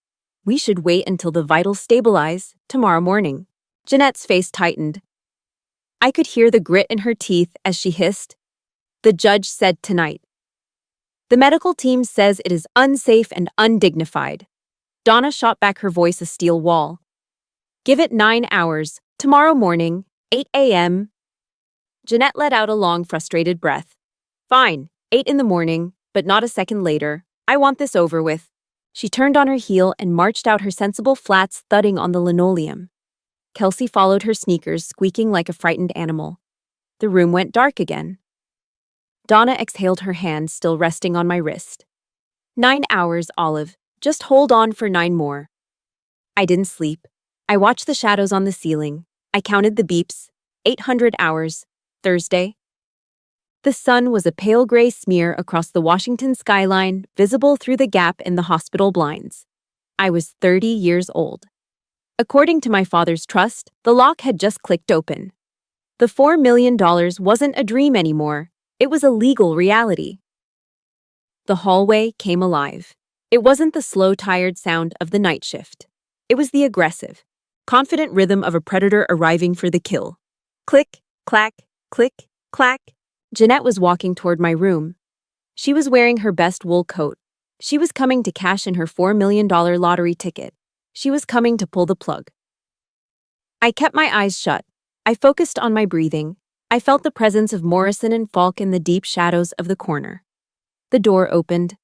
We should wait until the vitals stabilize tomorrow morning." Jeanette's face tightened. I could hear the grit in her teeth as she hissed, "The judge said tonight. The medical team says it is unsafe and undignified." Donna shot back, her voice a steel wall. "Give it 9 hours. Tomorrow morning, 8 a.m. Jeanette let out a long, frustrated breath. "Fine, 8 in the morning, but not a second later. I want this over with." She turned on her heel and marched out, her sensible flats thudding on the linoleum. Kelsey followed her, sneakers squeaking like a frightened animal. The room went dark again. Donna exhaled, her hand still resting on my wrist. 9 hours, Olive. Just hold on for 9 more. I didn't sleep. I watched the shadows on the ceiling. I counted the beeps. 800 hours. Thursday. The sun was a pale gray smear across the Washington skyline, visible through the gap in the hospital blinds. I was 30 years old. According to my father's trust, the lock had just clicked open. The $4 million wasn't a dream anymore. It was a legal reality. The hallway came alive. It wasn't the slow, tired sound of the night shift. It was the aggressive, confident rhythm of a predator arriving for the kill. Click, clack, click, clack. Jeanette was walking toward my room. She was wearing her best wool coat. She was coming to cash in her $4 million lottery ticket. She was coming to pull the plug. I kept my eyes shut. I focused on my breathing. I felt the presence of Morrison and Falk in the deep shadows of the corner. The door opened.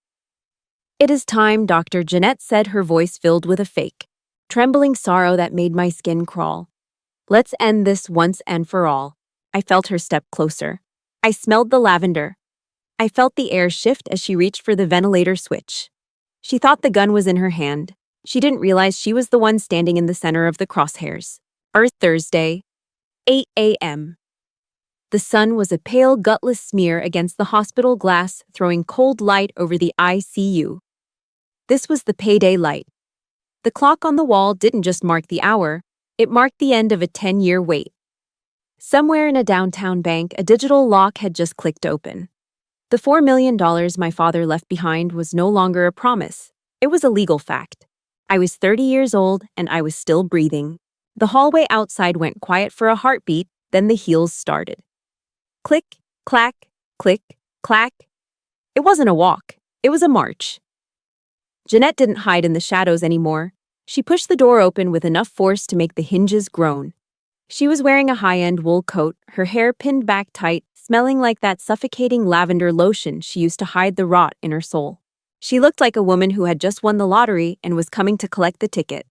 "It is time, Doctor," Jeanette said, her voice filled with a fake, trembling sorrow that made my skin crawl. "Let's end this once and for all." I felt her step closer. I smelled the lavender. I felt the air shift as she reached for the ventilator switch. She thought the gun was in her hand. She didn't realize she was the one standing in the center of the crosshairs. Thursday, 8 a.m. The sun was a pale, gutless smear against the hospital glass, throwing cold light over the ICU. This was the payday light. The clock on the wall didn't just mark the hour, it marked the end of a 10-year wait. Somewhere in a downtown bank, a digital lock had just clicked open. The $4 million my father left behind was no longer a promise. It was a legal fact. I was 30 years old, and I was still breathing. The hallway outside went quiet for a heartbeat, then the heels started. Click, clack, click, clack. It wasn't a walk. It was a march. Jeanette didn't hide in the shadows anymore. She pushed the door open with enough force to make the hinges groan. She was wearing a high-end wool coat, her hair pinned back tight, smelling like that suffocating lavender lotion she used to hide the rot in her soul. She looked like a woman who had just won the lottery and was coming to collect the ticket.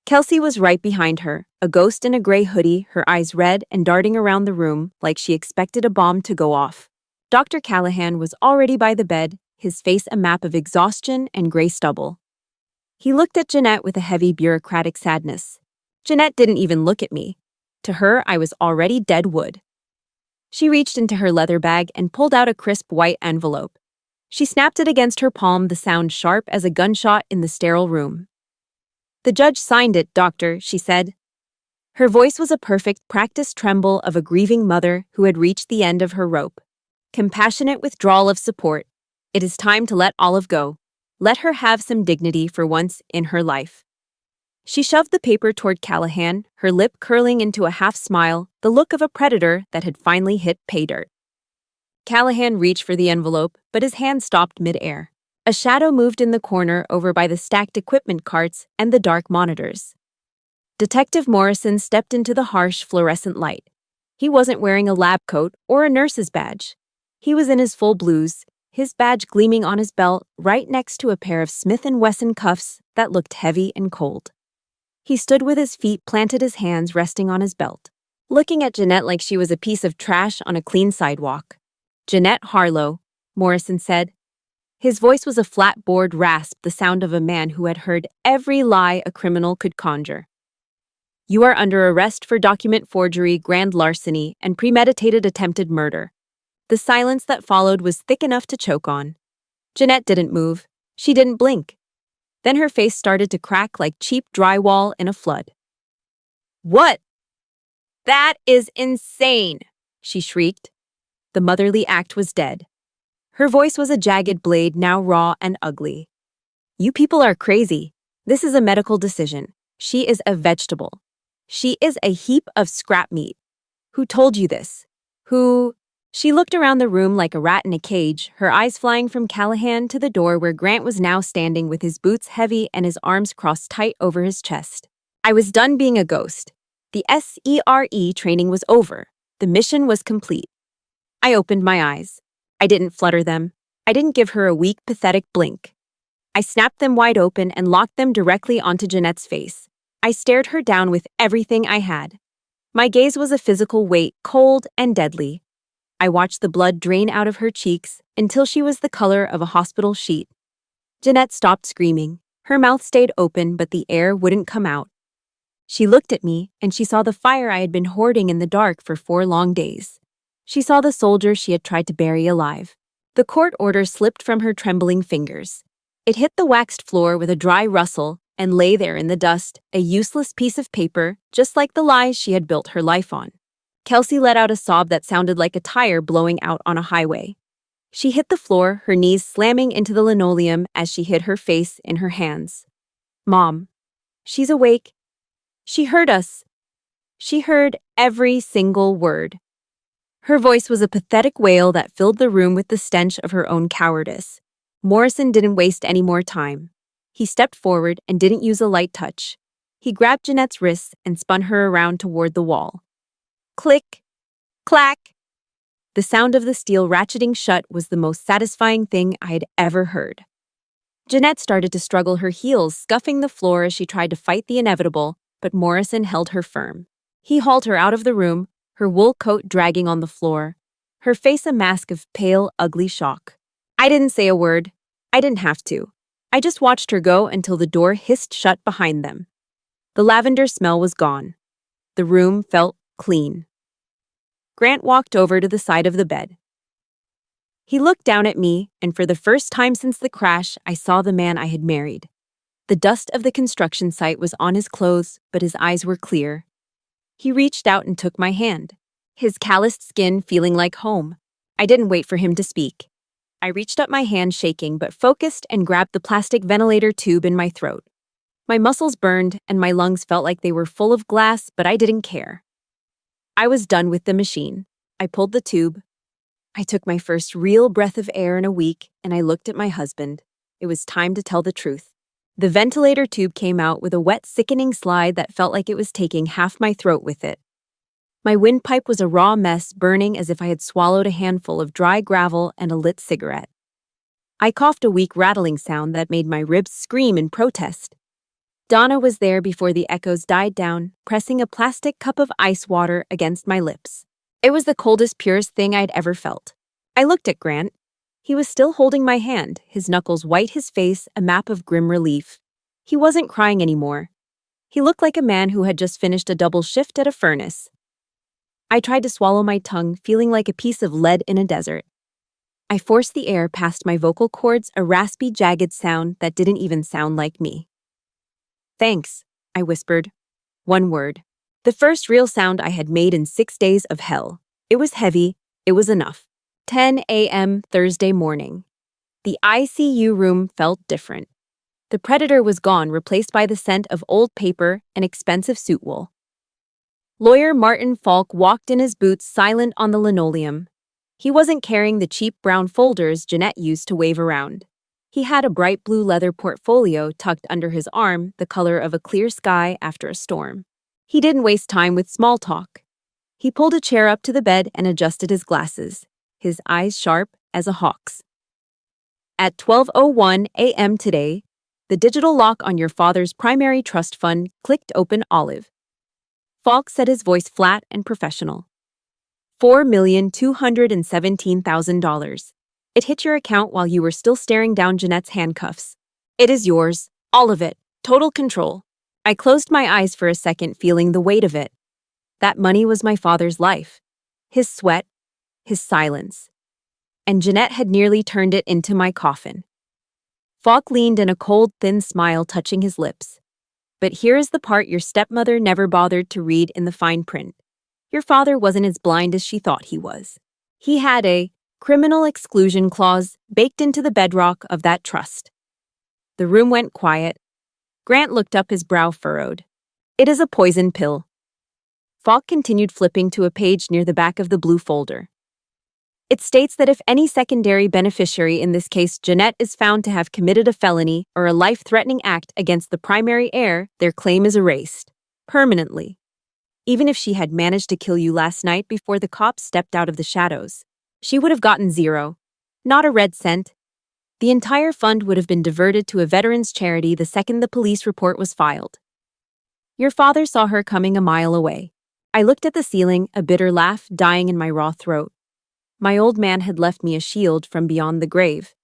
Kelsey was right behind her, a ghost in a gray hoodie, her eyes red and darting around the room like she expected a bomb to go off. Dr. Callahan was already by the bed, his face a map of exhaustion and gray stubble. He looked at Jeanette with a heavy bureaucratic sadness. Jeanette didn't even look at me. To her, I was already dead wood. She reached into her leather bag and pulled out a crisp white envelope. She snapped it against her palm, the sound sharp as a gunshot in the sterile room. "The judge signed it, Doctor," she said. Her voice was a perfect, practiced tremble of a grieving mother who had reached the end of her rope. Compassionate withdrawal of support. It is time to let Olive go. Let her have some dignity for once in her life. She shoved the paper toward Callahan, her lip curling into a half smile, the look of a predator that had finally hit pay dirt. Callahan reached for the envelope, but his hand stopped mid-air. A shadow moved in the corner over by the stacked equipment carts and the dark monitors. Detective Morrison stepped into the harsh fluorescent light. He wasn't wearing a lab coat or a nurse's badge. He was in his full blues, his badge gleaming on his belt right next to a pair of Smith & Wesson cuffs that looked heavy and cold. He stood with his feet planted, his hands resting on his belt, looking at Jeanette like she was a piece of trash on a clean sidewalk. "Jeanette Harlow," Morrison said. His voice was a flat-board rasp, the sound of a man who had heard every lie a criminal could conjure. "You are under arrest for document forgery, grand larceny, and premeditated attempted murder. The silence that followed was thick enough to choke on. Jeanette didn't move. She didn't blink. Then her face started to crack like cheap drywall in a flood. "What? That is insane!" she shrieked. The motherly act was dead. Her voice was a jagged blade, now raw and ugly. "You people are crazy. This is a medical decision. She is a vegetable. She is a heap of scrap meat. Who told you this? Who?" She looked around the room like a rat in a cage, her eyes flying from Callahan to the door where Grant was now standing with his boots heavy and his arms crossed tight over his chest. I was done being a ghost. The SERE training was over. The mission was complete. I opened my eyes. I didn't flutter them. I didn't give her a weak, pathetic blink. I snapped them wide open and locked them directly onto Jeanette's face. I stared her down with everything I had. My gaze was a physical weight, cold and deadly. I watched the blood drain out of her cheeks until she was the color of a hospital sheet. Jeanette stopped screaming. Her mouth stayed open, but the air wouldn't come out. She looked at me, and she saw the fire I had been hoarding in the dark for 4 long days. She saw the soldier she had tried to bury alive. The court order slipped from her trembling fingers. It hit the waxed floor with a dry rustle and lay there in the dust, a useless piece of paper, just like the lies she had built her life on. Kelsey let out a sob that sounded like a tire blowing out on a highway. She hit the floor, her knees slamming into the linoleum as she hid her face in her hands. "Mom, she's awake. She heard us." She heard every single word. Her voice was a pathetic wail that filled the room with the stench of her own cowardice. Morrison didn't waste any more time. He stepped forward and didn't use a light touch. He grabbed Jeanette's wrists and spun her around toward the wall. Click, clack. The sound of the steel ratcheting shut was the most satisfying thing I had ever heard. Jeanette started to struggle, her heels scuffing the floor as she tried to fight the inevitable, but Morrison held her firm. He hauled her out of the room, her wool coat dragging on the floor, her face a mask of pale, ugly shock. I didn't say a word. I didn't have to. I just watched her go until the door hissed shut behind them. The lavender smell was gone. The room felt clean. Grant walked over to the side of the bed. He looked down at me, and for the first time since the crash, I saw the man I had married. The dust of the construction site was on his clothes, but his eyes were clear. He reached out and took my hand, his calloused skin feeling like home. I didn't wait for him to speak. I reached up my hand, shaking but focused, and grabbed the plastic ventilator tube in my throat. My muscles burned, and my lungs felt like they were full of glass, but I didn't care. I was done with the machine. I pulled the tube. I took my first real breath of air in a week, and I looked at my husband. It was time to tell the truth. The ventilator tube came out with a wet, sickening slide that felt like it was taking half my throat with it. My windpipe was a raw mess, burning as if I had swallowed a handful of dry gravel and a lit cigarette. I coughed a weak rattling sound that made my ribs scream in protest. Donna was there before the echoes died down, pressing a plastic cup of ice water against my lips. It was the coldest, purest thing I'd ever felt. I looked at Grant. He was still holding my hand, his knuckles white, his face a map of grim relief. He wasn't crying anymore. He looked like a man who had just finished a double shift at a furnace. I tried to swallow my tongue, feeling like a piece of lead in a desert. I forced the air past my vocal cords, a raspy, jagged sound that didn't even sound like me. "Thanks," I whispered. One word. The first real sound I had made in 6 days of hell. It was heavy. It was enough. 10 a.m. Thursday morning. The ICU room felt different. The predator was gone, replaced by the scent of old paper and expensive suit wool. Lawyer Martin Falk walked in his boots, silent on the linoleum. He wasn't carrying the cheap brown folders Jeanette used to wave around. He had a bright blue leather portfolio tucked under his arm, the color of a clear sky after a storm. He didn't waste time with small talk. He pulled a chair up to the bed and adjusted his glasses, his eyes sharp as a hawk's. "At 12:01 a.m. today, the digital lock on your father's primary trust fund clicked open olive." Falk said, his voice flat and professional. $4,217,000. It hit your account while you were still staring down Jeanette's handcuffs. It is yours, all of it, total control. I closed my eyes for a second, feeling the weight of it. That money was my father's life. His sweat, his silence, and Jeanette had nearly turned it into my coffin. Falk leaned in a cold, thin smile touching his lips. But here is the part your stepmother never bothered to read in the fine print. Your father wasn't as blind as she thought he was. He had a criminal exclusion clause baked into the bedrock of that trust. The room went quiet. Grant looked up, his brow furrowed. It is a poison pill. Falk continued flipping to a page near the back of the blue folder. It states that if any secondary beneficiary, in this case Jeanette, is found to have committed a felony or a life-threatening act against the primary heir, their claim is erased. Permanently. Even if she had managed to kill you last night before the cops stepped out of the shadows, she would have gotten zero. Not a red cent. The entire fund would have been diverted to a veterans charity the second the police report was filed. Your father saw her coming a mile away. I looked at the ceiling, a bitter laugh dying in my raw throat. My old man had left me a shield from beyond the grave.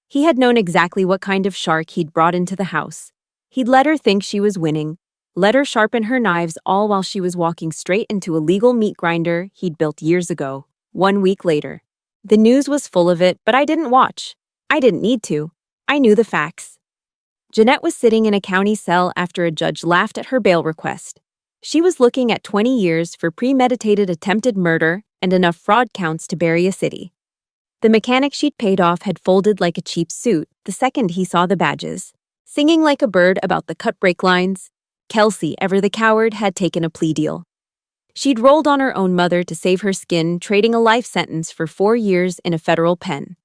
He had known exactly what kind of shark he'd brought into the house. He'd let her think she was winning, let her sharpen her knives, all while she was walking straight into a legal meat grinder he'd built years ago. 1 week later. The news was full of it, but I didn't watch. I didn't need to. I knew the facts. Jeanette was sitting in a county cell after a judge laughed at her bail request. She was looking at 20 years for premeditated attempted murder and enough fraud counts to bury a city. The mechanic she'd paid off had folded like a cheap suit the second he saw the badges. Singing like a bird about the cut brake lines, Kelsey, ever the coward, had taken a plea deal. She'd rolled on her own mother to save her skin, trading a life sentence for 4 years in a federal pen.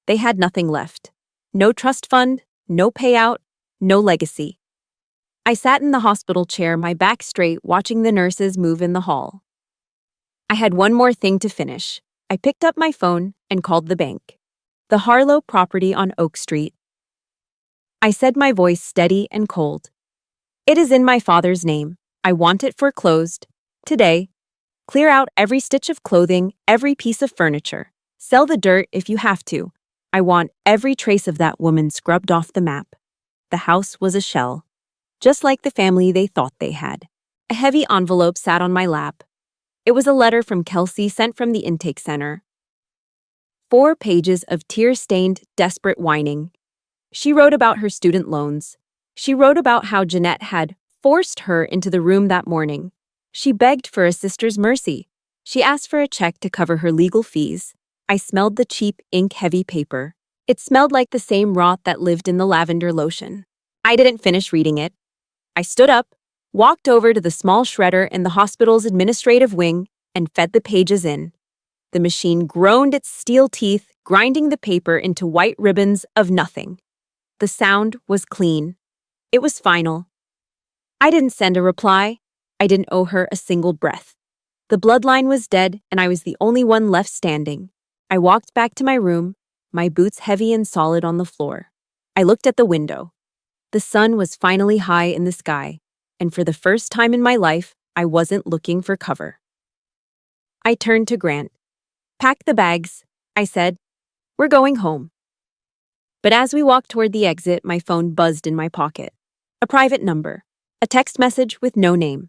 They had nothing left. No trust fund, no payout, no legacy. I sat in the hospital chair, my back straight, watching the nurses move in the hall. I had one more thing to finish. I picked up my phone and called the bank. The Harlow property on Oak Street. I said, my voice steady and cold. It is in my father's name. I want it foreclosed. Today. Clear out every stitch of clothing, every piece of furniture. Sell the dirt if you have to. I want every trace of that woman scrubbed off the map. The house was a shell. Just like the family they thought they had. A heavy envelope sat on my lap. It was a letter from Kelsey sent from the intake center. 4 pages of tear-stained, desperate whining. She wrote about her student loans. She wrote about how Jeanette had forced her into the room that morning. She begged for a sister's mercy. She asked for a check to cover her legal fees. I smelled the cheap, ink-heavy paper. It smelled like the same rot that lived in the lavender lotion. I didn't finish reading it. I stood up, walked over to the small shredder in the hospital's administrative wing, and fed the pages in. The machine groaned its steel teeth, grinding the paper into white ribbons of nothing. The sound was clean. It was final. I didn't send a reply. I didn't owe her a single breath. The bloodline was dead, and I was the only one left standing. I walked back to my room, my boots heavy and solid on the floor. I looked at the window. The sun was finally high in the sky, and for the first time in my life, I wasn't looking for cover. I turned to Grant. Pack the bags, I said. We're going home. But as we walked toward the exit, my phone buzzed in my pocket. A private number. A text message with no name.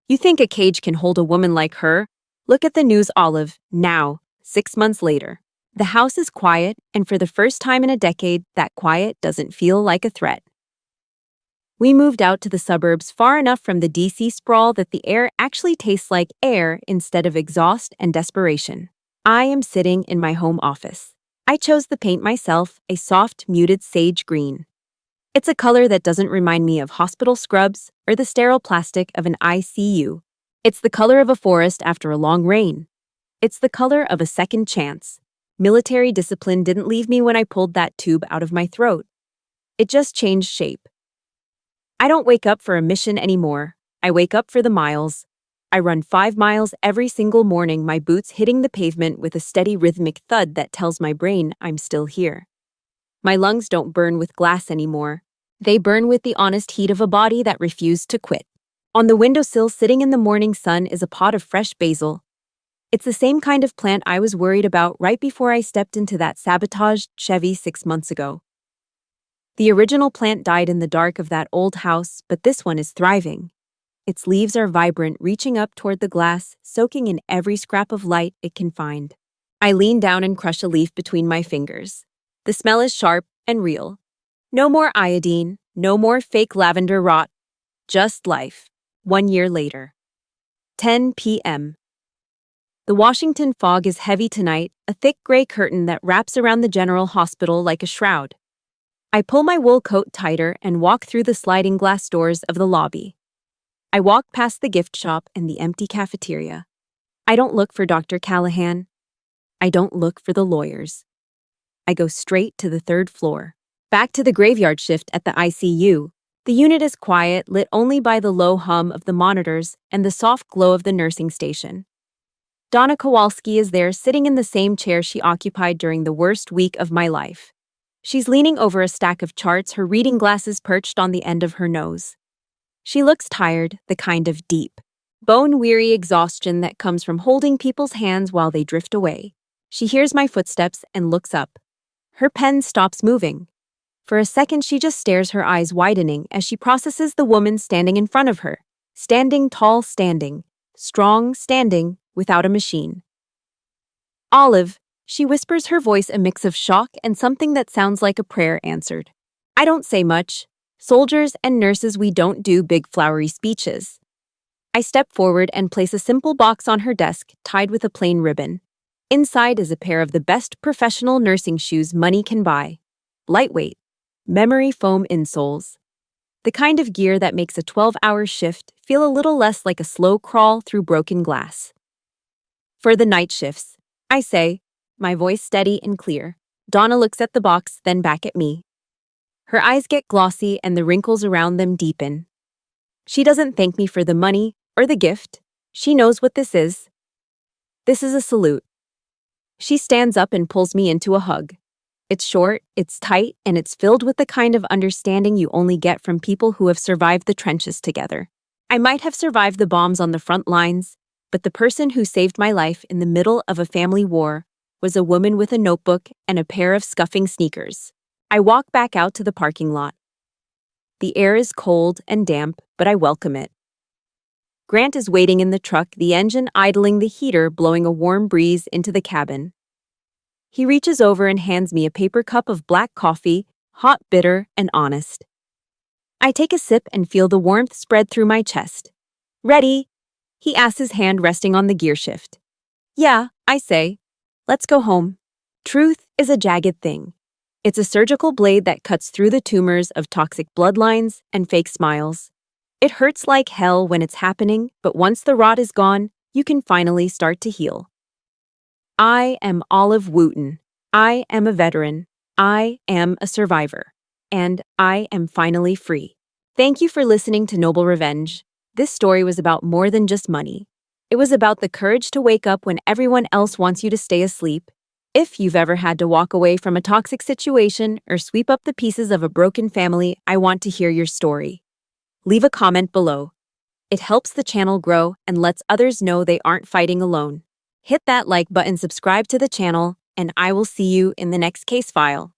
You think a cage can hold a woman like her? Look at the news, Olive, now, 6 months later. The house is quiet, and for the first time in a decade, that quiet doesn't feel like a threat. We moved out to the suburbs far enough from the DC sprawl that the air actually tastes like air instead of exhaust and desperation. I am sitting in my home office. I chose the paint myself, a soft, muted sage green. It's a color that doesn't remind me of hospital scrubs or the sterile plastic of an ICU. It's the color of a forest after a long rain. It's the color of a second chance. Military discipline didn't leave me when I pulled that tube out of my throat. It just changed shape. I don't wake up for a mission anymore. I wake up for the miles. I run 5 miles every single morning, my boots hitting the pavement with a steady rhythmic thud that tells my brain I'm still here. My lungs don't burn with glass anymore. They burn with the honest heat of a body that refused to quit. On the windowsill, sitting in the morning sun, is a pot of fresh basil. It's the same kind of plant I was worried about right before I stepped into that sabotaged Chevy 6 months ago. The original plant died in the dark of that old house, but this one is thriving. Its leaves are vibrant, reaching up toward the glass, soaking in every scrap of light it can find. I lean down and crush a leaf between my fingers. The smell is sharp and real. No more iodine, no more fake lavender rot. Just life. 1 year later. 10 p.m. The Washington fog is heavy tonight, a thick gray curtain that wraps around the General Hospital like a shroud. I pull my wool coat tighter and walk through the sliding glass doors of the lobby. I walk past the gift shop and the empty cafeteria. I don't look for Dr. Callahan. I don't look for the lawyers. I go straight to the third floor. Back to the graveyard shift at the ICU. The unit is quiet, lit only by the low hum of the monitors and the soft glow of the nursing station. Donna Kowalski is there, sitting in the same chair she occupied during the worst week of my life. She's leaning over a stack of charts, her reading glasses perched on the end of her nose. She looks tired, the kind of deep, bone-weary exhaustion that comes from holding people's hands while they drift away. She hears my footsteps and looks up. Her pen stops moving. For a second, she just stares, her eyes widening as she processes the woman standing in front of her. Standing tall, standing. Strong, standing, without a machine. Olive, she whispers, her voice a mix of shock and something that sounds like a prayer answered. I don't say much. Soldiers and nurses, we don't do big flowery speeches. I step forward and place a simple box on her desk, tied with a plain ribbon. Inside is a pair of the best professional nursing shoes money can buy. Lightweight. Memory foam insoles. The kind of gear that makes a 12-hour shift feel a little less like a slow crawl through broken glass. For the night shifts, I say, my voice steady and clear. Donna looks at the box, then back at me. Her eyes get glossy and the wrinkles around them deepen. She doesn't thank me for the money or the gift. She knows what this is. This is a salute. She stands up and pulls me into a hug. It's short, it's tight, and it's filled with the kind of understanding you only get from people who have survived the trenches together. I might have survived the bombs on the front lines, but the person who saved my life in the middle of a family war was a woman with a notebook and a pair of scuffing sneakers. I walk back out to the parking lot. The air is cold and damp, but I welcome it. Grant is waiting in the truck, the engine idling, the heater blowing a warm breeze into the cabin. He reaches over and hands me a paper cup of black coffee, hot, bitter, and honest. I take a sip and feel the warmth spread through my chest. Ready? He asks, his hand resting on the gear shift. Yeah, I say. Let's go home. Truth is a jagged thing. It's a surgical blade that cuts through the tumors of toxic bloodlines and fake smiles. It hurts like hell when it's happening, but once the rot is gone, you can finally start to heal. I am Olive Wooten. I am a veteran. I am a survivor. And I am finally free. Thank you for listening to Noble Revenge. This story was about more than just money. It was about the courage to wake up when everyone else wants you to stay asleep. If you've ever had to walk away from a toxic situation or sweep up the pieces of a broken family, I want to hear your story. Leave a comment below. It helps the channel grow and lets others know they aren't fighting alone. Hit that like button, subscribe to the channel, and I will see you in the next case file.